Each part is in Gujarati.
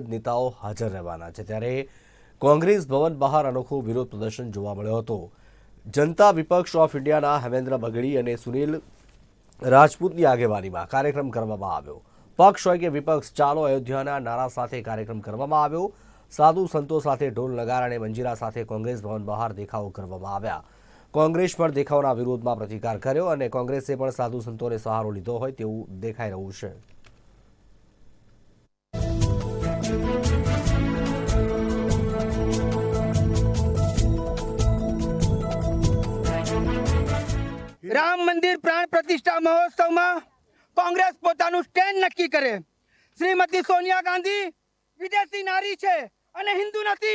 વિવિધ નેતાઓ હાજર રહેવાના છે। ત્યારે કોંગ્રેસ ભવન બહાર અનોખું વિરોધ પ્રદર્શન જોવા મળ્યો હતો। જનતા વિપક્ષ ઓફ ઇન્ડિયાના હેમેન્દ્ર બગડી અને સુનિલ રાજપૂતની આગેવાનીમાં કાર્યક્રમ કરવામાં આવ્યો। પક્ષ હોય કે વિપક્ષ, ચાલો અયોધ્યાના નારા સાથે કાર્યક્રમ કરવામાં આવ્યો। સાધુ સંતો સાથે ઢોલ નગારા અને મંજીરા સાથે કોંગ્રેસ ભવન બહાર દેખાવો કરવામાં આવ્યા। કોંગ્રેસ પણ દેખાવના વિરોધમાં પ્રતિકાર કર્યો અને કોંગ્રેસે પણ સાધુ સંતોને સહારો લીધો હોય તેવું દેખાઈ રહ્યું છે। राम मंदिर प्राण प्रतिष्ठा महोत्सव में कांग्रेस पोतानु स्टेन्ड नक्की करे। श्रीमती सोनिया गांधी विदेशी नारी छे अने हिंदू नथी,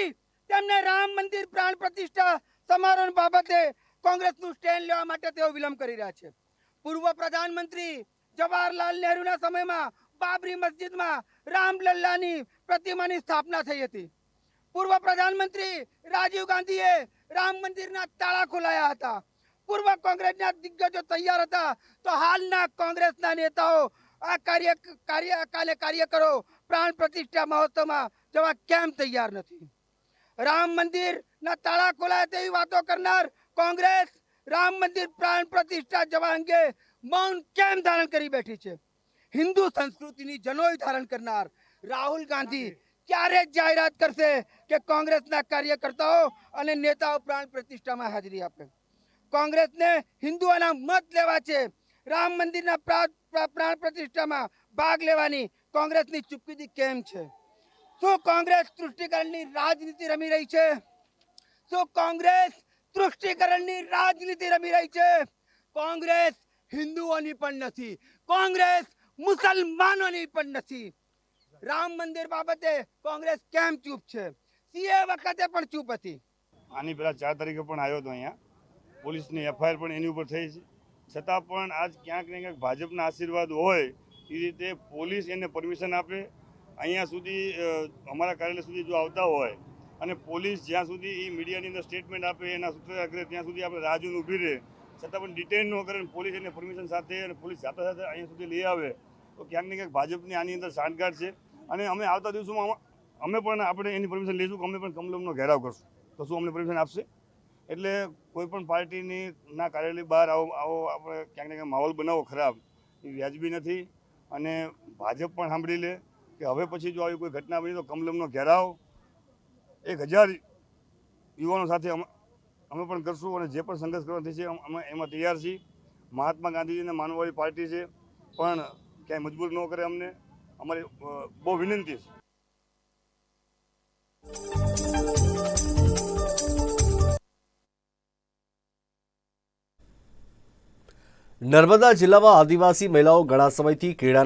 तेमने राम मंदिर प्राण प्रतिष्ठा समारोह बाबते कांग्रेस नु स्टेन्ड लेवा माटे तेओ विलंब करी रह्या छे। पूर्व प्रधानमंत्री जवाहरलाल नेहरू ना समय में बाबरी मस्जिद में रामलल्लानी प्रतिमानी स्थापना थई हती। पूर्व प्रधानमंत्री राजीव गांधीए राम मंदिर ना ताळा खोलाया हता। पूर्व कांग्रेस दिग्गजों तैयार था तो हालना कांग्रेस नेताओं आ कार्यकरो प्राण प्रतिष्ठा महोत्सव में जवा केम तैयार नहीं। राम मंदिर ना ताला खोलाय तेवी वातो करनार कांग्रेस राम मंदिर प्राण प्रतिष्ठा जवा अंगे मौन केम धारण करी बैठी छे। हिंदू संस्कृति नी जनोई धारण करनार राहुल गांधी क्यारे जाहिरात करशे के कांग्रेस ना कार्यकर्ताओं अने नेताओं प्राण प्रतिष्ठा में हाजरी आपे। कांग्रेस ने हिंदुओना मत लेवा छे, राम मंदिर ना प्राण प्रतिष्ठा में भाग लेवानी कांग्रेस नी चुपकीदी केम छे? शू कांग्रेस तुष्टिकरणनी राजनीति रमी रही छे? शू कांग्रेस तुष्टिकरणनी राजनीति रमी रही छे? कांग्रेस हिंदुओनी पण नथी, कांग्रेस मुसलमानोनी पण नथी। राम मंदिर बाबते कांग्रेस केम चूप छे? सीए वखते पण चूप हती। आनी पेला 4 तारीखे पण आव्यो तो अहींया પોલીસની એફઆઈઆર પણ એની ઉપર થઈ છે, છતાં પણ આજ ક્યાંક ને ક્યાંક ભાજપના આશીર્વાદ હોય એ રીતે પોલીસ એને પરમિશન આપે, અહીંયા સુધી અમારા કાર્યાલય સુધી જો આવતા હોય અને પોલીસ જ્યાં સુધી એ મીડિયાની અંદર સ્ટેટમેન્ટ આપે એના સૂત્રો કરે ત્યાં સુધી આપણે રાહ જોઈને ઊભી રહે, છતાં પણ ડિટેન ન કરે પોલીસ એને પરમિશન સાથે અને પોલીસ સાથે સાથે અહીંયા સુધી લઈ આવે તો ક્યાંક ને ક્યાંક ભાજપની આની અંદર સાંઠગાંઠ છે। અને અમે આવતા દિવસોમાં અમે પણ આપણે એની પરમિશન લઈશું કે અમે પણ કમલમનો ઘેરાવ કરશું, તો શું અમને પરમિશન આપશે? એટલે કોઈપણ પાર્ટીની ના કાર્યાલય બહાર આવો આપણે ક્યાંક ને ક્યાંક માહોલ બનાવો ખરાબ એ વ્યાજબી નથી। અને ભાજપ પણ સાંભળી લે કે હવે પછી જો આવી કોઈ ઘટના બની તો કમલમનો ઘેરાવ 1000 યુવાનો સાથે અમે પણ કરશું અને જે પણ સંઘર્ષ કરવાનો છે અમે એમાં તૈયાર છીએ। મહાત્મા ગાંધીજીને માનવવાળી પાર્ટી છે પણ ક્યાંય મજબૂર ન કરે અમને, અમારી બહુ વિનંતી છે। નર્મદા જિલ્લામાં આદિવાસી મહિલાઓ ઘણા સમયથી કેળા